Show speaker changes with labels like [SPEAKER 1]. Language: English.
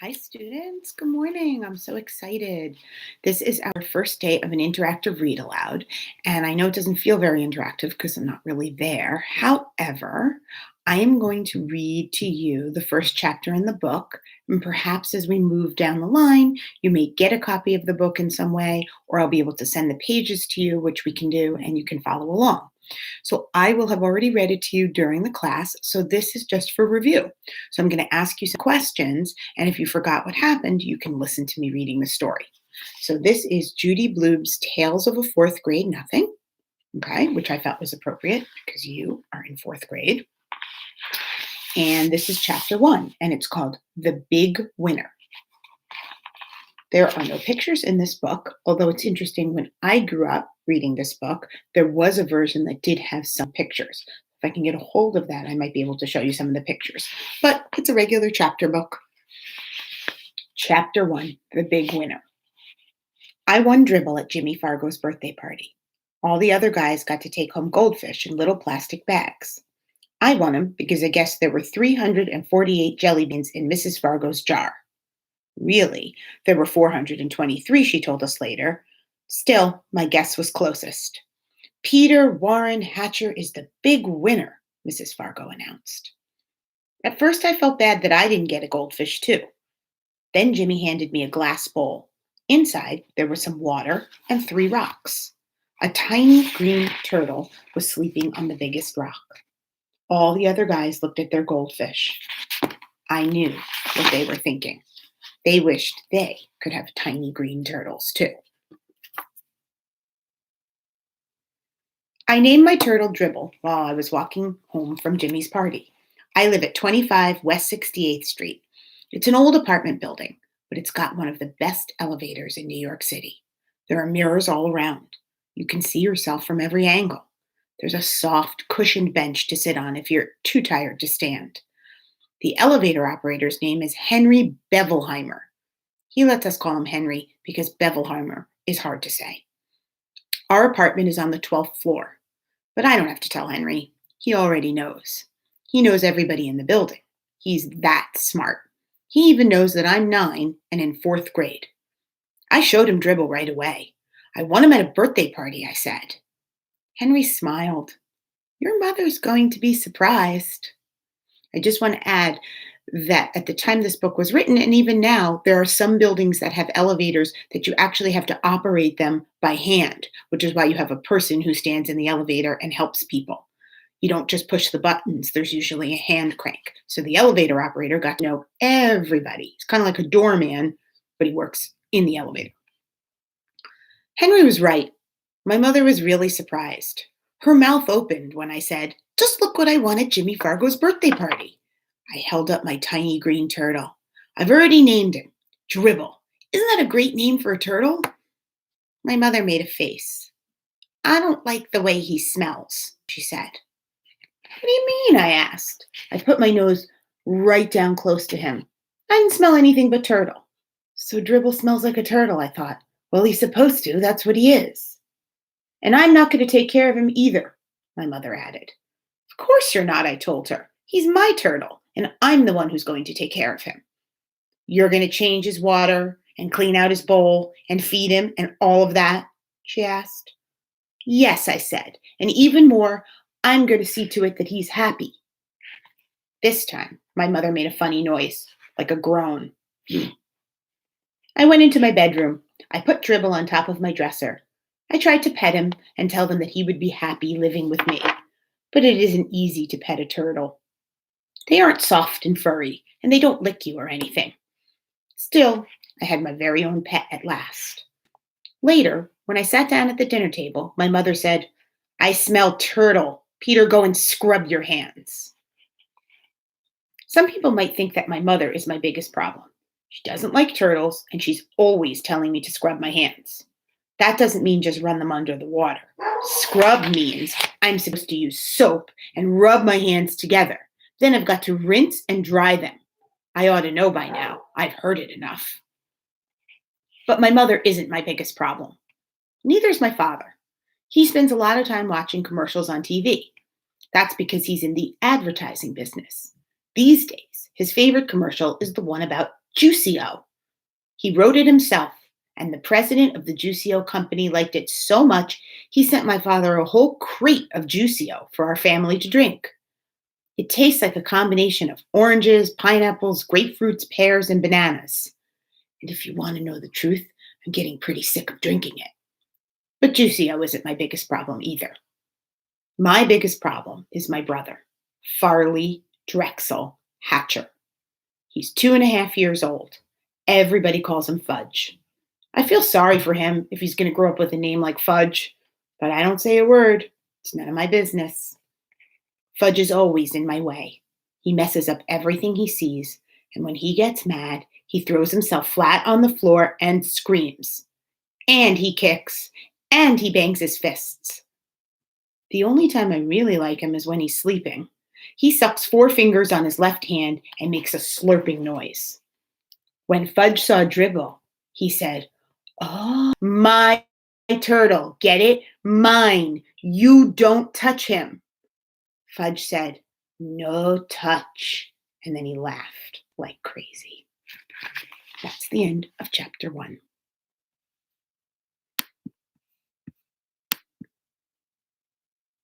[SPEAKER 1] Hi, students. Good morning. I'm so excited. This is our first day of an interactive read aloud, and I know it doesn't feel very interactive because I'm not really there. However, I am going to read to you the first chapter in the book, and perhaps as we move down the line, you may get a copy of the book in some way, or I'll be able to send the pages to you, which we can do, and you can follow along. So I will have already read it to you during the class, so this is just for review. So I'm going to ask you some questions, and if you forgot what happened, you can listen to me reading the story. So this is Judy Blume's Tales of a Fourth Grade Nothing, okay, which I felt was appropriate because you are in fourth grade. And this is chapter 1, and it's called The Big Winner. There are no pictures in this book, although it's interesting, when I grew up reading this book, there was a version that did have some pictures. If I can get a hold of that, I might be able to show you some of the pictures. But it's a regular chapter book. Chapter 1, The Big Winner. I won dribble at Jimmy Fargo's birthday party. All the other guys got to take home goldfish in little plastic bags. I won them because I guessed there were 348 jelly beans in Mrs. Fargo's jar. Really, there were 423, she told us later. Still, my guess was closest. Peter Warren Hatcher is the big winner, Mrs. Fargo announced. At first, I felt bad that I didn't get a goldfish, too. Then Jimmy handed me a glass bowl. Inside, there was some water and 3 rocks. A tiny green turtle was sleeping on the biggest rock. All the other guys looked at their goldfish. I knew what they were thinking. They wished they could have tiny green turtles, too. I named my turtle Dribble while I was walking home from Jimmy's party. I live at 25 West 68th Street. It's an old apartment building, but it's got one of the best elevators in New York City. There are mirrors all around. You can see yourself from every angle. There's a soft, cushioned bench to sit on if you're too tired to stand. The elevator operator's name is Henry Bevelheimer. He lets us call him Henry because Bevelheimer is hard to say. Our apartment is on the 12th floor, but I don't have to tell Henry. He already knows. He knows everybody in the building. He's that smart. He even knows that I'm 9 and in 4th grade. I showed him Dribble right away. I won him at a birthday party, I said. Henry smiled. Your mother's going to be surprised. I just want to add that at the time this book was written, and even now, there are some buildings that have elevators that you actually have to operate them by hand, which is why you have a person who stands in the elevator and helps people. You don't just push the buttons. There's usually a hand crank. So the elevator operator got to know everybody. He's kind of like a doorman, but he works in the elevator. Henry was right. My mother was really surprised. Her mouth opened when I said, just look what I won at Jimmy Fargo's birthday party. I held up my tiny green turtle. I've already named him, Dribble. Isn't that a great name for a turtle? My mother made a face. I don't like the way he smells, she said. What do you mean? I asked. I put my nose right down close to him. I didn't smell anything but turtle. So Dribble smells like a turtle, I thought. Well, he's supposed to. That's what he is. And I'm not going to take care of him either, my mother added. Of course you're not, I told her. He's my turtle, and I'm the one who's going to take care of him. You're going to change his water and clean out his bowl and feed him and all of that, she asked. Yes, I said, and even more, I'm going to see to it that he's happy. This time, my mother made a funny noise, like a groan. I went into my bedroom. I put Dribble on top of my dresser. I tried to pet him and tell him that he would be happy living with me. But it isn't easy to pet a turtle. They aren't soft and furry, and they don't lick you or anything. Still, I had my very own pet at last. Later, when I sat down at the dinner table, my mother said, I smell turtle. Peter, go and scrub your hands. Some people might think that my mother is my biggest problem. She doesn't like turtles, and she's always telling me to scrub my hands. That doesn't mean just run them under the water. Scrub means I'm supposed to use soap and rub my hands together. Then I've got to rinse and dry them. I ought to know by now. I've heard it enough. But my mother isn't my biggest problem. Neither is my father. He spends a lot of time watching commercials on TV. That's because he's in the advertising business. These days, his favorite commercial is the one about Juicio. He wrote it himself, and the president of the Juicio company liked it so much he sent my father a whole crate of Juicio for our family to drink. It tastes like a combination of oranges, pineapples, grapefruits, pears, and bananas. And if you want to know the truth, I'm getting pretty sick of drinking it. But Juicio isn't my biggest problem either. My biggest problem is my brother, Farley Drexel Hatcher. He's 2.5 years old. Everybody calls him Fudge. I feel sorry for him if he's going to grow up with a name like Fudge, but I don't say a word. It's none of my business. Fudge is always in my way. He messes up everything he sees, and when he gets mad, he throws himself flat on the floor and screams. And he kicks, and he bangs his fists. The only time I really like him is when he's sleeping. He sucks 4 fingers on his left hand and makes a slurping noise. When Fudge saw Dribble, he said, "Oh, my turtle, get it? Mine. You don't touch him." Fudge said, "No touch." And then he laughed like crazy. That's the end of chapter 1.